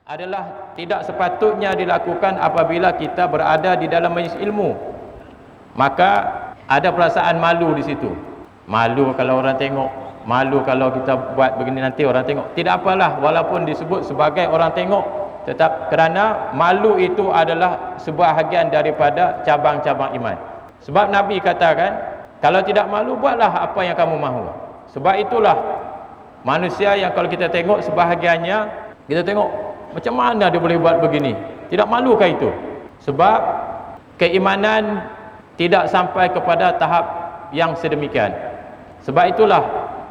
adalah tidak sepatutnya dilakukan apabila kita berada di dalam majlis ilmu. Maka ada perasaan malu di situ. Malu kalau orang tengok, malu kalau kita buat begini nanti orang tengok. Tidak apalah walaupun disebut sebagai orang tengok, tetap kerana malu itu adalah sebahagian daripada cabang-cabang iman. Sebab Nabi katakan, kalau tidak malu buatlah apa yang kamu mahu. Sebab itulah manusia yang kalau kita tengok sebahagiannya, kita tengok macam mana dia boleh buat begini. Tidak malukah itu? Sebab keimanan tidak sampai kepada tahap yang sedemikian. Sebab itulah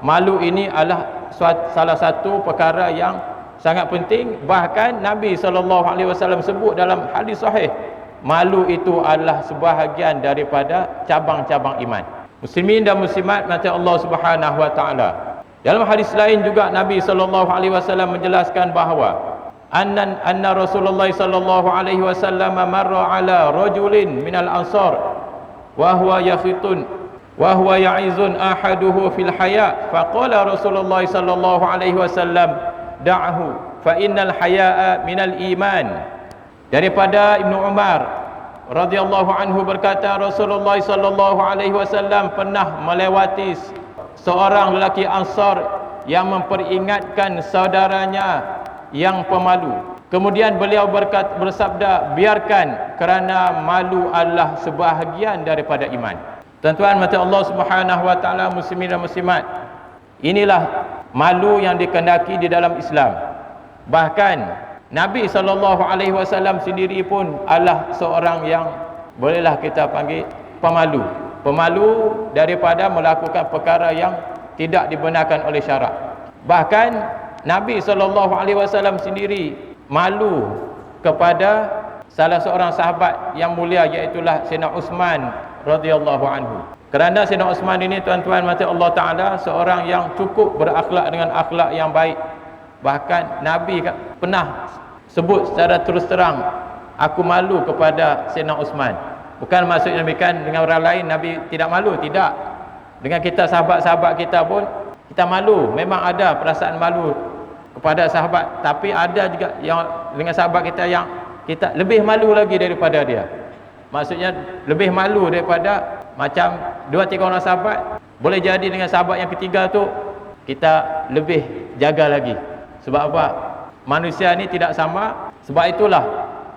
malu ini adalah salah satu perkara yang sangat penting. Bahkan Nabi SAW sebut dalam hadis sahih, malu itu adalah sebahagian daripada cabang-cabang iman. Muslimin dan muslimat mati Allah Subhanahu wa taala. Dalam hadis lain juga Nabi SAW menjelaskan bahawa anna Rasulullah sallallahu alaihi wasallam marra ala rajulin minal ansar wa huwa yakhitun wa huwa ya'izun ahaduhu fil haya faqala Rasulullah sallallahu alaihi wasallam da'hu fa innal haya'a minal iman. Daripada Ibnu Umar radhiyallahu anhu berkata, Rasulullah sallallahu alaihi wasallam pernah melewati seorang lelaki Ansar yang memperingatkan saudaranya yang pemalu. Kemudian beliau bersabda, biarkan, kerana malu adalah sebahagian daripada iman. Tuan-tuan mati Allah Subhanahu wa taala, muslimin dan muslimat, inilah malu yang dikehendaki di dalam Islam. Bahkan Nabi SAW sendiri pun adalah seorang yang bolehlah kita panggil pemalu. Pemalu daripada melakukan perkara yang tidak dibenarkan oleh syarak. Bahkan Nabi SAW sendiri malu kepada salah seorang sahabat yang mulia, iaitulah Sayyidina Uthman radhiyallahu anhu. Kerana Sayyidina Uthman ini, tuan-tuan mati Allah Ta'ala, seorang yang cukup berakhlak dengan akhlak yang baik. Bahkan Nabi pernah sebut secara terus terang, aku malu kepada Sayyidina Uthman. Bukan maksudnya demikian dengan orang lain Nabi tidak malu, tidak. Dengan kita sahabat-sahabat kita pun kita malu. Memang ada perasaan malu kepada sahabat, tapi ada juga yang dengan sahabat kita yang kita lebih malu lagi daripada dia. Maksudnya lebih malu daripada macam 2-3 orang sahabat, boleh jadi dengan sahabat yang ketiga tu kita lebih jaga lagi. Sebab apa? Manusia ni tidak sama. Sebab itulah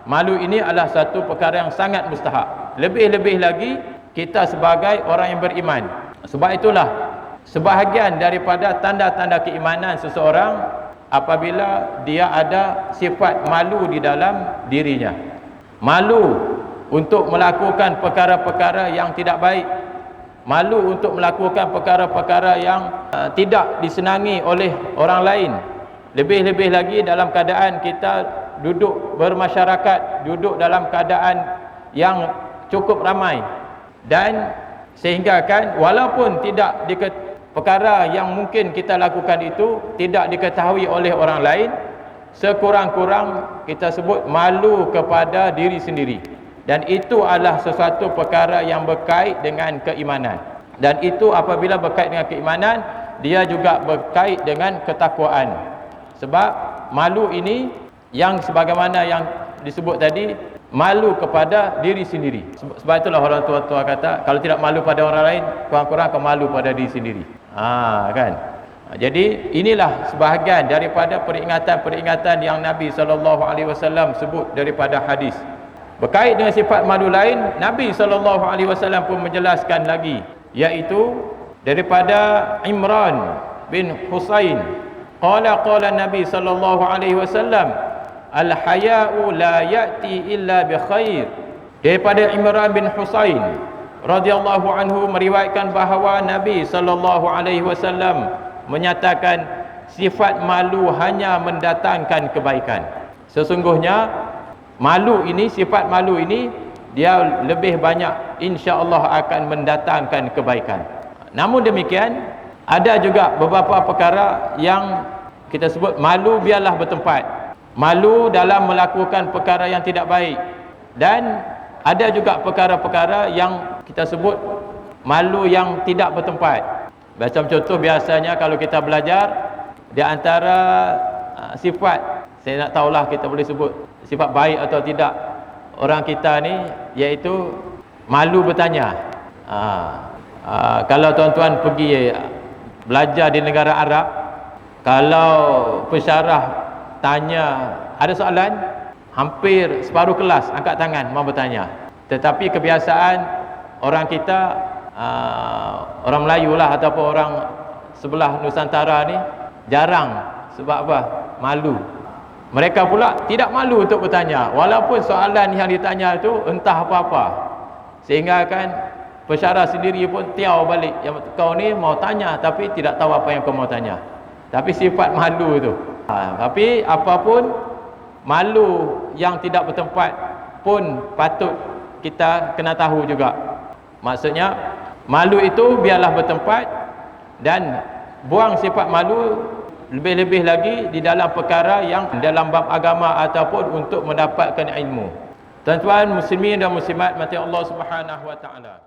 malu ini adalah satu perkara yang sangat mustahak. Lebih-lebih lagi kita sebagai orang yang beriman. Sebab itulah sebahagian daripada tanda-tanda keimanan seseorang apabila dia ada sifat malu di dalam dirinya. Malu untuk melakukan perkara-perkara yang tidak baik. Malu untuk melakukan perkara-perkara yang tidak disenangi oleh orang lain. Lebih-lebih lagi dalam keadaan kita duduk bermasyarakat, duduk dalam keadaan yang cukup ramai. Dan sehingga kan walaupun tidak perkara yang mungkin kita lakukan itu tidak diketahui oleh orang lain, sekurang-kurang kita sebut malu kepada diri sendiri. Dan itu adalah sesuatu perkara yang berkait dengan keimanan. Dan itu apabila berkait dengan keimanan, dia juga berkait dengan ketakwaan. Sebab malu ini yang sebagaimana yang disebut tadi, malu kepada diri sendiri. Sebab itulah orang tua-tua kata, kalau tidak malu pada orang lain, kurang-kurang kau malu pada diri sendiri. Kan? Jadi inilah sebahagian daripada peringatan-peringatan yang Nabi SAW sebut daripada hadis. Berkait dengan sifat malu lain, Nabi SAW pun menjelaskan lagi, iaitu daripada Imran bin Husain. Qala Nabi SAW, al-haya'u la ya'ti illa bi khair. Daripada Imran bin Husain radhiyallahu anhu meriwayatkan bahawa Nabi SAW menyatakan sifat malu hanya mendatangkan kebaikan. Sesungguhnya malu ini, sifat malu ini, dia lebih banyak insya-Allah akan mendatangkan kebaikan. Namun demikian, ada juga beberapa perkara yang kita sebut malu biarlah bertempat. Malu dalam melakukan perkara yang tidak baik. Dan ada juga perkara-perkara yang kita sebut malu yang tidak bertempat. Macam contoh biasanya kalau kita belajar, di antara Saya nak tahulah kita boleh sebut sifat baik atau tidak orang kita ni, iaitu malu bertanya. Kalau tuan-tuan pergi belajar di negara Arab, kalau pensyarah tanya ada soalan, hampir separuh kelas angkat tangan mau bertanya. Tetapi kebiasaan orang kita, orang Melayu lah ataupun orang sebelah Nusantara ni jarang. Sebab apa? Malu. Mereka pula tidak malu untuk bertanya, walaupun soalan yang ditanya itu entah apa-apa, sehingga kan pensyarah sendiri pun tiau balik, yang kau ni mau tanya tapi tidak tahu apa yang kau mau tanya. Tapi sifat malu tu, tapi apapun, malu yang tidak bertempat pun patut kita kena tahu juga. Maksudnya malu itu biarlah bertempat, dan buang sifat malu lebih-lebih lagi di dalam perkara yang dalam bab agama ataupun untuk mendapatkan ilmu. Tuan-tuan muslimin dan muslimat mati Allah Subhanahu wa taala.